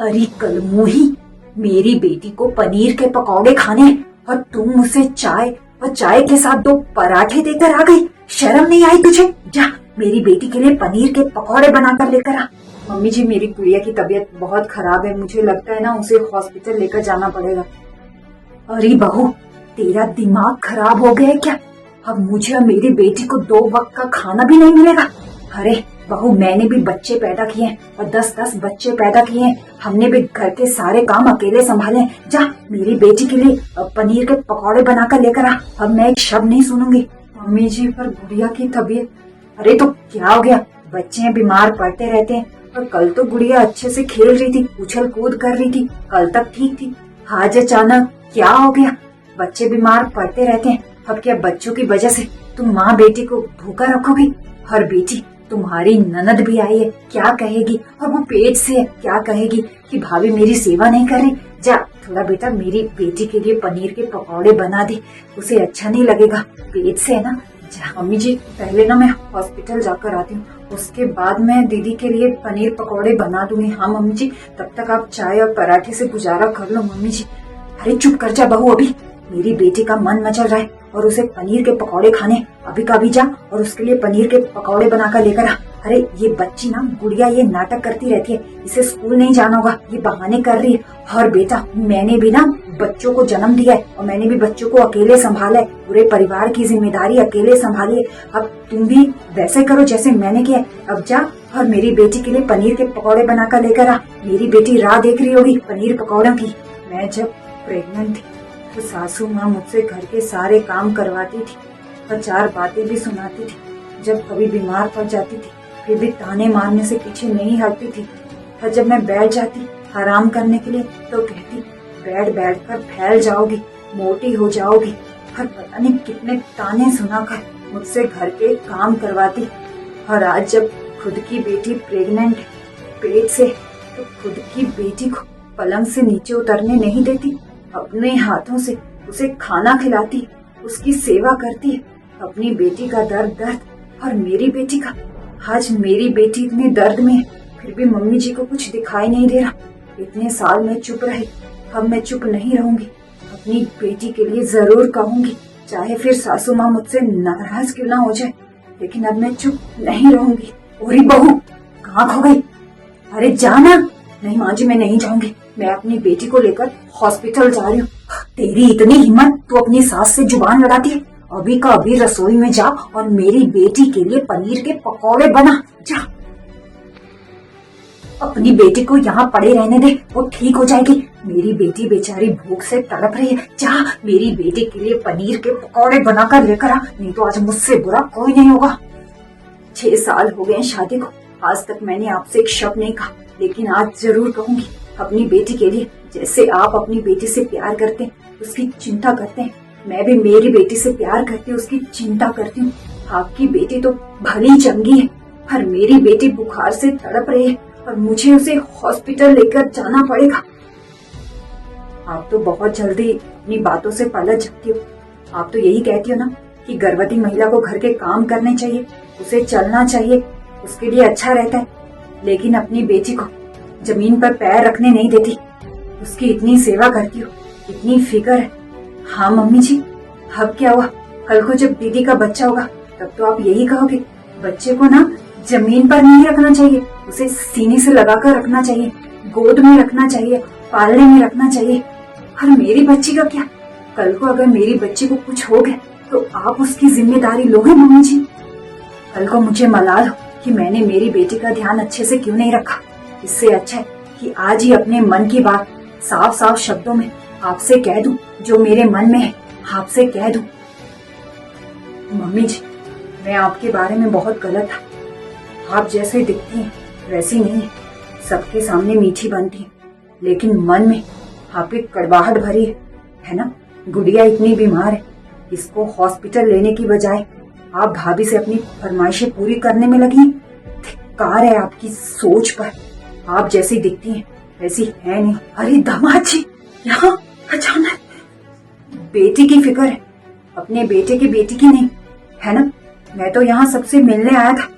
अरे कलमुही, मेरी बेटी को पनीर के पकौड़े खाने और तुम उसे चाय और चाय के साथ 2 पराठे देकर आ गई। शर्म नहीं आई तुझे? जा मेरी बेटी के लिए पनीर के पकौड़े बनाकर लेकर आ। मम्मी जी, मेरी गुड़िया की तबीयत बहुत खराब है, मुझे लगता है ना उसे हॉस्पिटल लेकर जाना पड़ेगा। अरे बहू, तेरा दिमाग खराब हो गया है क्या? अब मुझे और मेरी बेटी को 2 वक्त का खाना भी नहीं मिलेगा? अरे बहू, मैंने भी बच्चे पैदा किए हैं और 10-10 बच्चे पैदा किए हैं। हमने भी घर के सारे काम अकेले संभाले हैं। जा मेरी बेटी के लिए पनीर के पकौड़े बनाकर लेकर आ। अब मैं एक शब्द नहीं सुनूंगी। मम्मी जी, पर गुड़िया की तबीयत। अरे तो क्या हो गया? बच्चे बीमार पड़ते रहते हैं। और कल तो गुड़िया अच्छे से खेल रही थी, उछल कूद कर रही थी, कल तक ठीक थी। आज अचानक क्या हो गया? बच्चे बीमार पड़ते रहते हैं। अब क्या बच्चों की वजह से तुम माँ बेटी को भूखा रखोगी? और बेटी, तुम्हारी ननद भी आई है, क्या कहेगी? और वो पेट से है, क्या कहेगी कि भाभी मेरी सेवा नहीं कर रही? जा थोड़ा बेटा मेरी बेटी के लिए पनीर के पकौड़े बना दे, उसे अच्छा नहीं लगेगा, पेट से है ना। जा मम्मी जी, पहले ना मैं हॉस्पिटल जाकर आती हूँ, उसके बाद मैं दीदी के लिए पनीर पकौड़े बना दूंगी। हाँ मम्मी जी, तब तक आप चाय और पराठे से गुजारा कर लो मम्मी जी। अरे चुप कर जा बहू, अभी मेरी बेटी का मन मचल रहा है और उसे पनीर के पकौड़े खाने। अभी का अभी जा और उसके लिए पनीर के पकौड़े बनाकर लेकर आ। अरे ये बच्ची ना गुड़िया ये नाटक करती रहती है, इसे स्कूल नहीं जाना होगा, ये बहाने कर रही है। और बेटा, मैंने भी ना बच्चों को जन्म दिया है और मैंने भी बच्चों को अकेले संभाला है, पूरे परिवार की जिम्मेदारी अकेले संभाली है। अब तुम भी वैसे करो जैसे मैंने किया। अब जा और मेरी बेटी के लिए पनीर के पकौड़े बनाकर लेकर आ। मेरी बेटी राह देख रही होगी पनीर पकौड़ों की। मैं जब प्रेग्नेंट थी तो सासू माँ मुझसे घर के सारे काम करवाती थी और 4 बातें भी सुनाती थी। जब कभी बीमार पड़ जाती थी फिर भी ताने मारने से पीछे नहीं हटती थी। और जब मैं बैठ जाती आराम करने के लिए तो कहती, बैठ बैठ कर फैल जाओगी, मोटी हो जाओगी। और पता नहीं कितने ताने सुनाकर मुझसे घर के काम करवाती। और आज जब खुद की बेटी प्रेग्नेंट पेट से, तो खुद की बेटी को पलंग से नीचे उतरने नहीं देती, अपने हाथों से उसे खाना खिलाती, उसकी सेवा करती। अपनी बेटी का दर्द और मेरी बेटी का। आज मेरी बेटी इतने दर्द में है, फिर भी मम्मी जी को कुछ दिखाई नहीं दे रहा। इतने साल मैं चुप रही, अब मैं चुप नहीं रहूंगी। अपनी बेटी के लिए जरूर कहूंगी, चाहे फिर सासू माँ मुझसे नाराज क्यों ना हो जाए, लेकिन अब मैं चुप नहीं रहूंगी। ओरी बहू, कहाँ खो गई? अरे जाना। नहीं माँ जी, मैं नहीं जाऊंगी, मैं अपनी बेटी को लेकर हॉस्पिटल जा रही हूँ। तेरी इतनी हिम्मत, तू अपनी सास से जुबान लड़ाती है। अभी का अभी रसोई में जा और मेरी बेटी के लिए पनीर के पकौड़े बना। जा अपनी बेटी को यहाँ पड़े रहने दे, वो ठीक हो जाएगी। मेरी बेटी बेचारी भूख से तड़प रही है। जा मेरी बेटी के लिए पनीर के पकौड़े बनाकर लेकर आ, नहीं तो आज मुझसे बुरा कोई नहीं होगा। 6 साल हो गए शादी को, आज तक मैंने आपसे एक शब्द नहीं कहा, लेकिन आज जरूर कहूंगी। अपनी बेटी के लिए जैसे आप अपनी बेटी से प्यार करते हैं, उसकी चिंता करते हैं, मैं भी मेरी बेटी से प्यार करती हूँ, उसकी चिंता करती हूँ। आपकी बेटी तो भली चंगी है, पर मेरी बेटी बुखार से तड़प रही है और मुझे उसे हॉस्पिटल लेकर जाना पड़ेगा। आप तो बहुत जल्दी अपनी बातों से पलट जाती हो। आप तो यही कहती हो ना कि गर्भवती महिला को घर के काम करने चाहिए, उसे चलना चाहिए, उसके लिए अच्छा रहता है। लेकिन अपनी बेटी को जमीन पर पैर रखने नहीं देती, उसकी इतनी सेवा करती हो, इतनी फिक्र है। हाँ मम्मी जी, अब क्या हुआ? कल को जब दीदी का बच्चा होगा तब तो आप यही कहोगे, बच्चे को ना जमीन पर नहीं रखना चाहिए, उसे सीने से लगाकर रखना चाहिए, गोद में रखना चाहिए, पालने में रखना चाहिए। और मेरी बच्ची का क्या? कल को अगर मेरी बच्ची को कुछ हो गया तो आप उसकी जिम्मेदारी लोगे मम्मी जी? कल को मुझे मलाल हो कि मैंने मेरी बेटी का ध्यान अच्छे से क्यों नहीं रखा। इससे अच्छा है कि आज ही अपने मन की बात साफ साफ शब्दों में आपसे कह दूं, जो मेरे मन में है आपसे कह दूं। मम्मी जी, मैं आपके बारे में बहुत गलत था। आप जैसे दिखती हैं वैसी नहीं है, सबके सामने मीठी बनती है, लेकिन मन में आपकी कड़वाहट भरी है ना। गुड़िया इतनी बीमार है, इसको हॉस्पिटल लेने की बजाय आप भाभी से अपनी फरमाइशें पूरी करने में लगी। धिक्कार है आपकी सोच पर, आप जैसी दिखती हैं वैसी है नहीं। अरे दामाद जी, यहाँ अचानक? बेटी की फिक्र है, अपने बेटे की बेटी की नहीं, है ना। मैं तो यहाँ सबसे मिलने आया था,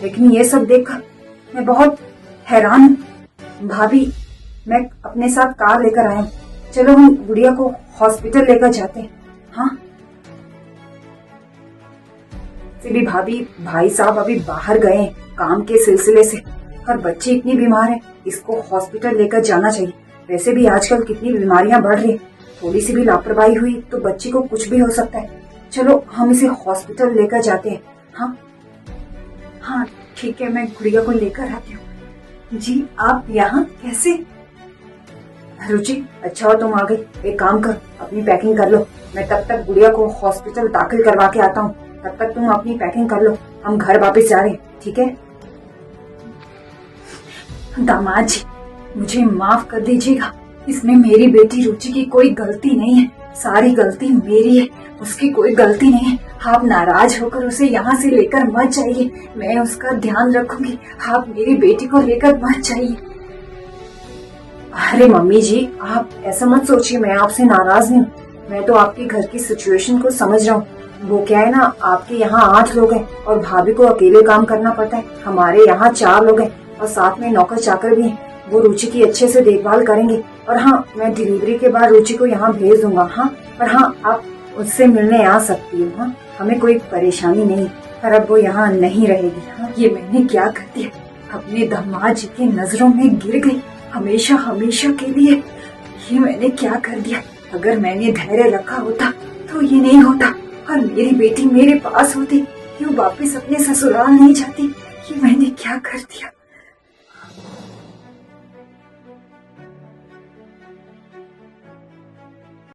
लेकिन ये सब देखकर मैं बहुत हैरान हूँ। भाभी, मैं अपने साथ कार लेकर आया हूँ। चलो हम गुड़िया को हॉस्पिटल लेकर जाते हैं। हाँ भी भाभी, भाई साहब अभी बाहर गए हैं काम के सिलसिले से, और बच्ची इतनी बीमार है, इसको हॉस्पिटल लेकर जाना चाहिए। वैसे भी आजकल कितनी बीमारियां बढ़ रही है, थोड़ी सी भी लापरवाही हुई तो बच्ची को कुछ भी हो सकता है। चलो हम इसे हॉस्पिटल लेकर जाते हैं। हाँ हाँ ठीक है, मैं गुड़िया को लेकर आती हूँ। जी आप यहाँ कैसे? रुचि अच्छा हो तुम आ गई। एक काम कर, अपनी पैकिंग कर लो, मैं तब तक गुड़िया को हॉस्पिटल दाखिल करवा के आता हूँ। तब तक तुम अपनी पैकिंग कर लो, हम घर वापस जा रहे हैं, ठीक है? दामाद जी मुझे माफ कर दीजिएगा, इसमें मेरी बेटी रुचि की कोई गलती नहीं है, सारी गलती मेरी है, उसकी कोई गलती नहीं है। आप नाराज होकर उसे यहाँ से लेकर मत जाइए, मैं उसका ध्यान रखूंगी, आप मेरी बेटी को लेकर मत जाइए। अरे मम्मी जी आप ऐसा मत सोचिए, मैं आपसे नाराज नहीं हूँ, मैं तो आपके घर की सिचुएशन को समझ रहा हूँ। वो क्या है ना, आपके यहाँ 8 लोग हैं और भाभी को अकेले काम करना पड़ता है, हमारे यहाँ 4 लोग हैं और साथ में नौकर चाकर भी हैं, वो रुचि की अच्छे से देखभाल करेंगे। और हाँ मैं डिलीवरी के बाद रुचि को यहाँ भेज दूंगा। हाँ और हाँ आप उससे मिलने आ सकती हो। हाँ हमें कोई परेशानी नहीं, पर अब वो यहाँ नहीं रहेगी। हाँ ये मैंने क्या कर दिया, अपने दामाद जी की नजरों में गिर गई हमेशा हमेशा के लिए। ये मैंने क्या कर दिया, अगर मैंने धैर्य रखा होता तो ये नहीं होता, और मेरी बेटी मेरे पास होती, क्यों वापस अपने ससुराल नहीं जाती। ये मैंने क्या कर दिया।